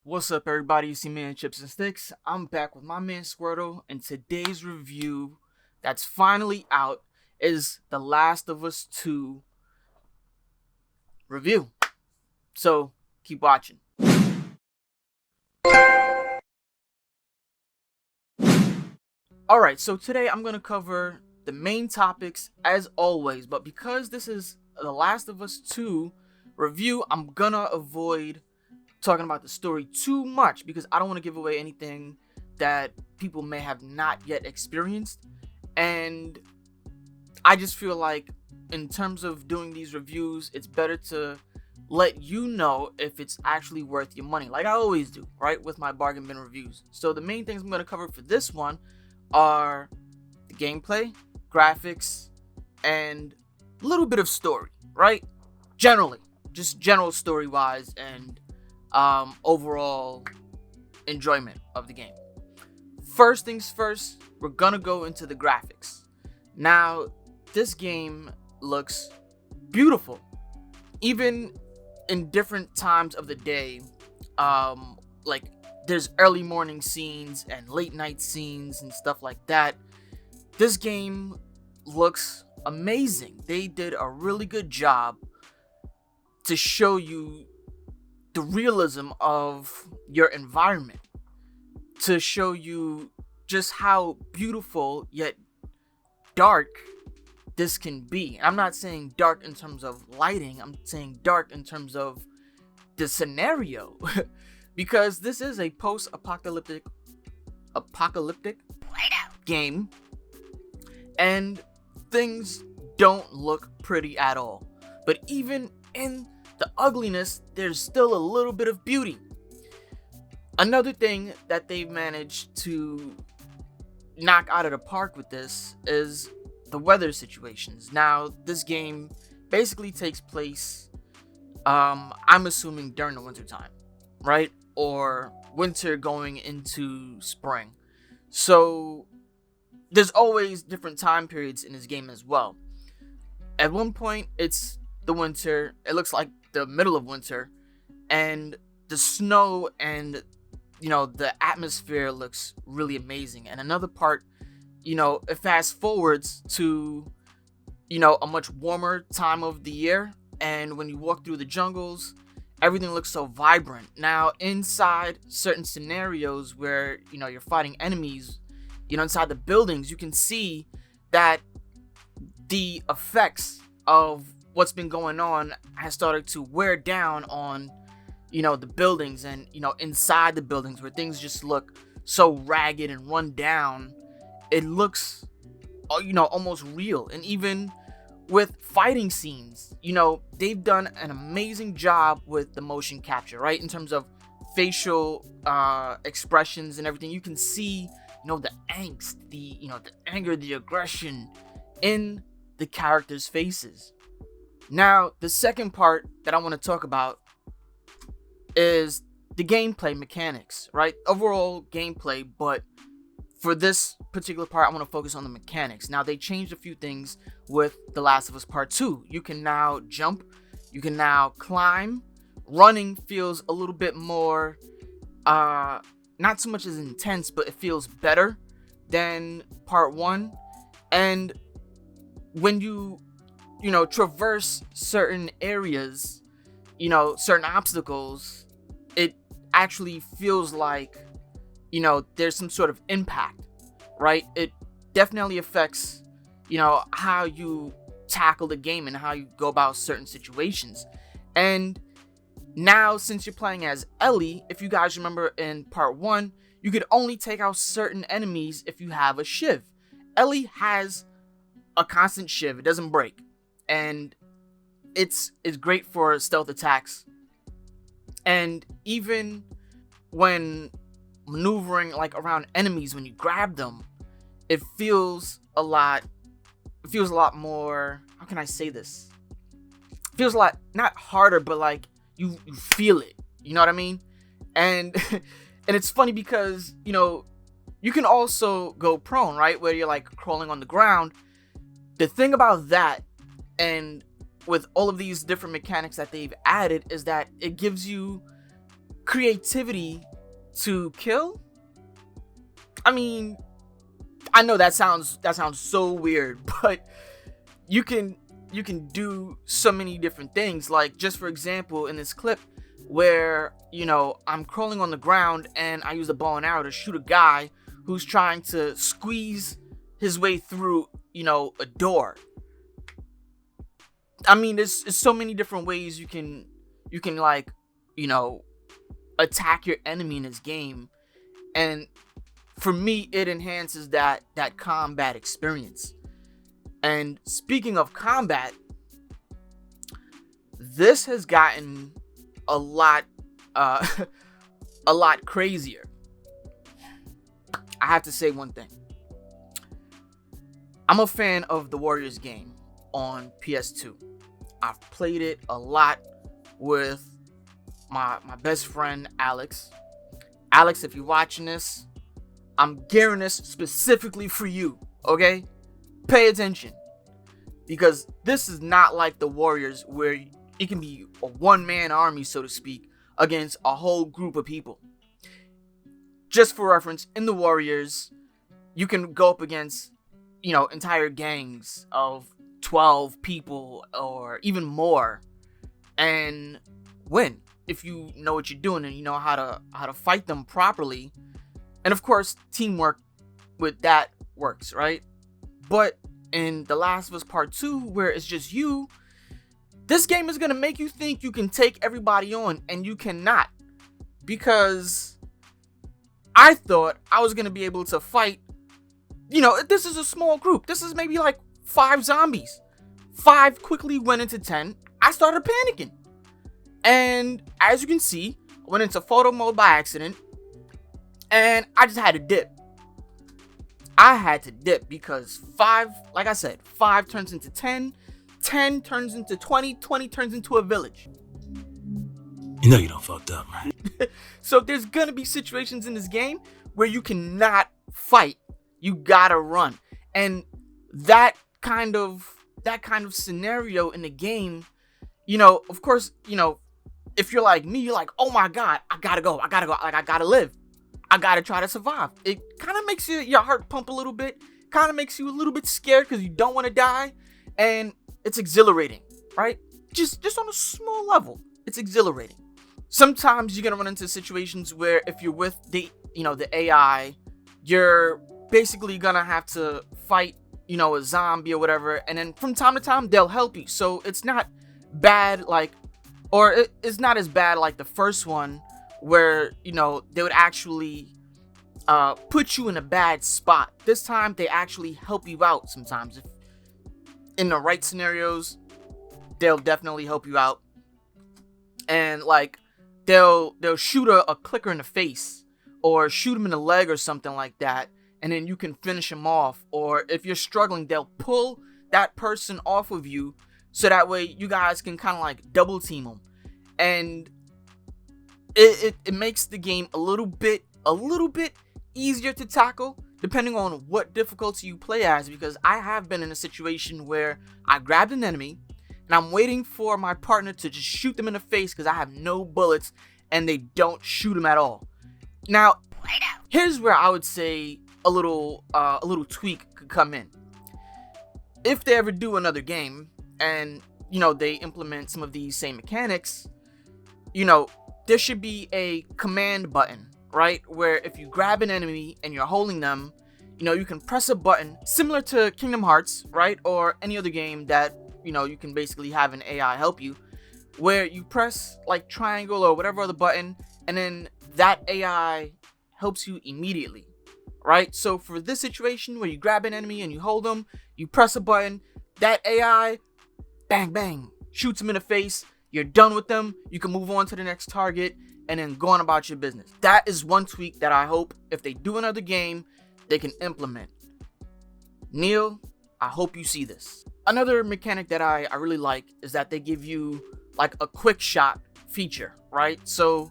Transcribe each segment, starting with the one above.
What's up, everybody? You see me in Chipz-N-Stix. I'm back with my man Squirtle, and today's review that's finally out is The Last of Us 2 review. So, keep watching. Alright, so today I'm going to cover the main topics as always, but because this is The Last of Us 2 review, I'm gonna avoid talking about the story too much because I don't want to give away anything that people may have not yet experienced. And I just feel like in terms of doing these reviews, it's better to let you know if it's actually worth your money, like I always do, right, with my bargain bin reviews. So the main things I'm going to cover for this one are the gameplay, graphics, and a little bit of story, right? Generally, just general story wise and overall enjoyment of the game. First things first, we're gonna go into the graphics. Now, this game looks beautiful, even in different times of the day. Like there's early morning scenes and late night scenes and stuff like that. This game looks amazing. They did a really good job to show you the realism of your environment, to show you just how beautiful yet dark this can be. I'm not saying dark in terms of lighting, I'm saying dark in terms of the scenario because this is a post-apocalyptic game and things don't look pretty at all. But even in the ugliness, there's still a little bit of beauty. Another thing that they've managed to knock out of the park with this is the weather situations. Now, this game basically takes place, I'm assuming during the winter time, right? Or winter going into spring. So there's always different time periods in this game as well. At one point, it's the winter. It looks like the middle of winter, and the snow and the atmosphere looks really amazing. And another part, it fast forwards to a much warmer time of the year, and when you walk through the jungles, everything looks so vibrant. Now, inside certain scenarios where you're fighting enemies, inside the buildings, you can see that the effects of what's been going on has started to wear down on the buildings, and inside the buildings where things just look so ragged and run down, it looks almost real. And even with fighting scenes, they've done an amazing job with the motion capture, right, in terms of facial expressions and everything. You can see the angst, the anger, the aggression in the characters' faces. Now, the second part that I want to talk about is the gameplay mechanics, right? Overall gameplay, but for this particular part, I want to focus on the mechanics. Now, they changed a few things with The Last of Us Part 2. You can now jump, you can now climb. Running feels a little bit more, not so much as intense, but it feels better than Part 1. And when you traverse certain areas, certain obstacles, it actually feels like, there's some sort of impact, right? It definitely affects, how you tackle the game and how you go about certain situations. And now, since you're playing as Ellie, if you guys remember in Part 1, you could only take out certain enemies if you have a shiv. Ellie has a constant shiv, it doesn't break. And it's great for stealth attacks. And even when maneuvering like around enemies, when you grab them, it feels a lot more, how can I say this? It feels a lot, not harder, but like you feel it. You know what I mean? And and it's funny because, you can also go prone, right? Where you're like crawling on the ground. The thing about that, and with all of these different mechanics that they've added, is that it gives you creativity to kill. I mean, I know that sounds so weird, but you can do so many different things. Like, just for example, in this clip where, I'm crawling on the ground and I use a bow and arrow to shoot a guy who's trying to squeeze his way through, a door. I mean, there's so many different ways you can like, attack your enemy in this game. And for me, it enhances that combat experience. And speaking of combat, this has gotten a lot crazier. I have to say one thing. I'm a fan of the Warriors game on PS2. I've played it a lot with my best friend Alex. Alex, if you're watching this, I'm gearing this specifically for you, okay? Pay attention. Because this is not like the Warriors where it can be a one-man army, so to speak, against a whole group of people. Just for reference, in the Warriors, you can go up against, entire gangs of 12 people or even more and win if you know what you're doing and you know how to fight them properly. And of course, teamwork with that works, right? But in The Last of Us Part 2, where it's just you, this game is going to make you think you can take everybody on, and you cannot. Because I thought I was going to be able to fight, this is a small group. This is maybe like 5 zombies. 5 quickly went into 10. I started panicking. And as you can see, I went into photo mode by accident. And I just had to dip. I had to dip because 5, like I said, 5 turns into 10. 10 turns into 20. 20 turns into a village. You know you done fucked up, right? So there's gonna be situations in this game where you cannot fight. You gotta run. And that kind of scenario in the game, of course, if you're like me, you're like, oh my god, I gotta go, like I gotta live. I gotta try to survive. It kind of makes your heart pump a little bit. Kind of makes you a little bit scared because you don't want to die. And it's exhilarating, right? Just on a small level, it's exhilarating. Sometimes you're gonna run into situations where if you're with the AI, you're basically gonna have to fight, a zombie or whatever. And then from time to time, they'll help you. So it's not bad it's not as bad like the first one, where they would actually put you in a bad spot. This time they actually help you out. Sometimes if in the right scenarios, they'll definitely help you out. And like they'll shoot a clicker in the face or shoot him in the leg or something like that, and then you can finish him off. Or if you're struggling, they'll pull that person off of you so that way you guys can kind of like double team them. And it makes the game a little bit easier to tackle depending on what difficulty you play as, because I have been in a situation where I grabbed an enemy and I'm waiting for my partner to just shoot them in the face because I have no bullets and they don't shoot them at all. Now, here's where I would say a little tweak could come in. If they ever do another game and they implement some of these same mechanics, there should be a command button, right? Where if you grab an enemy and you're holding them, you can press a button similar to Kingdom Hearts, right? Or any other game that, you can basically have an AI help you, where you press like triangle or whatever other button, and then that AI helps you immediately, right? So for this situation where you grab an enemy and you hold them, you press a button, that AI, bang, bang, shoots them in the face. You're done with them. You can move on to the next target and then go on about your business. That is one tweak that I hope if they do another game, they can implement. Neil, I hope you see this. Another mechanic that I really like is that they give you like a quick shot feature, right? So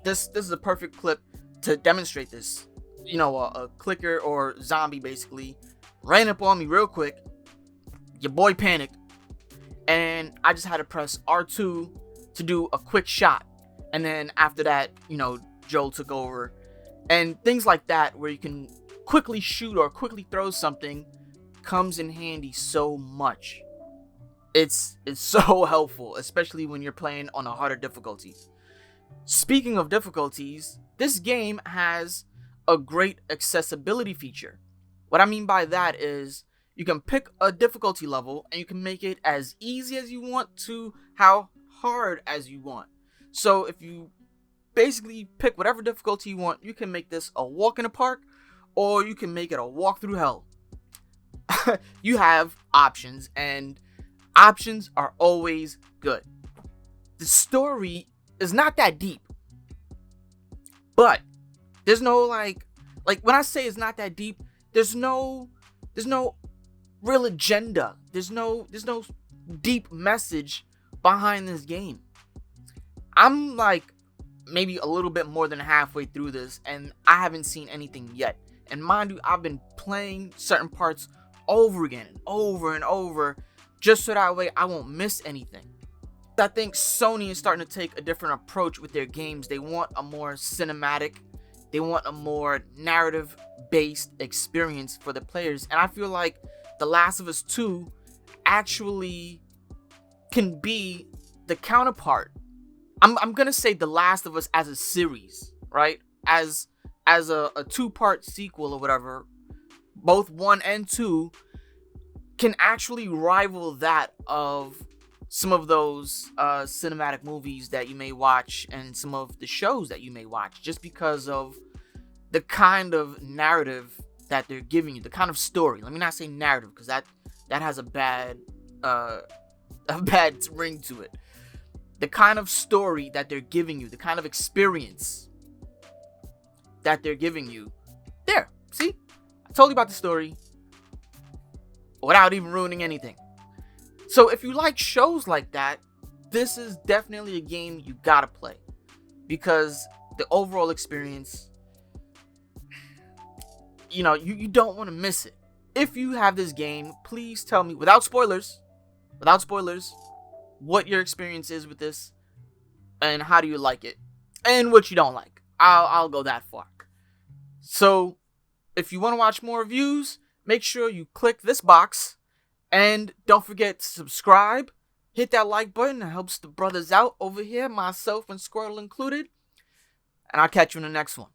this is a perfect clip to demonstrate this. A clicker or zombie basically ran up on me real quick. Your boy panicked. And I just had to press R2 to do a quick shot. And then after that, Joel took over. And things like that, where you can quickly shoot or quickly throw something, comes in handy so much. It's so helpful, especially when you're playing on a harder difficulty. Speaking of difficulties, this game has a great accessibility feature. What I mean by that is you can pick a difficulty level and you can make it as easy as you want to how hard as you want. So if you basically pick whatever difficulty you want, you can make this a walk in the park or you can make it a walk through hell. You have options, and options are always good. The story is not that deep, but there's no like when I say it's not that deep, there's no real agenda. There's no deep message behind this game. I'm like maybe a little bit more than halfway through this, and I haven't seen anything yet. And mind you, I've been playing certain parts over again and over and over, just so that way I won't miss anything. I think Sony is starting to take a different approach with their games. They want a more cinematic, they want a more narrative-based experience for the players. And I feel like The Last of Us 2 actually can be the counterpart. I'm gonna say The Last of Us as a series, right? As a two-part sequel or whatever, both 1 and 2 can actually rival that of some of those cinematic movies that you may watch and some of the shows that you may watch, just because of the kind of narrative that they're giving you, the kind of story. Let me not say narrative, because that has a bad ring to it. The kind of story that they're giving you, the kind of experience that they're giving you. There, see? I told you about the story without even ruining anything. So if you like shows like that, this is definitely a game you gotta play, because the overall experience, you don't want to miss it. If you have this game, please tell me without spoilers, what your experience is with this and how do you like it and what you don't like. I'll go that far. So if you want to watch more reviews, make sure you click this box. And don't forget to subscribe. Hit that like button. It helps the brothers out over here, myself and Squirtle included. And I'll catch you in the next one.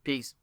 Peace.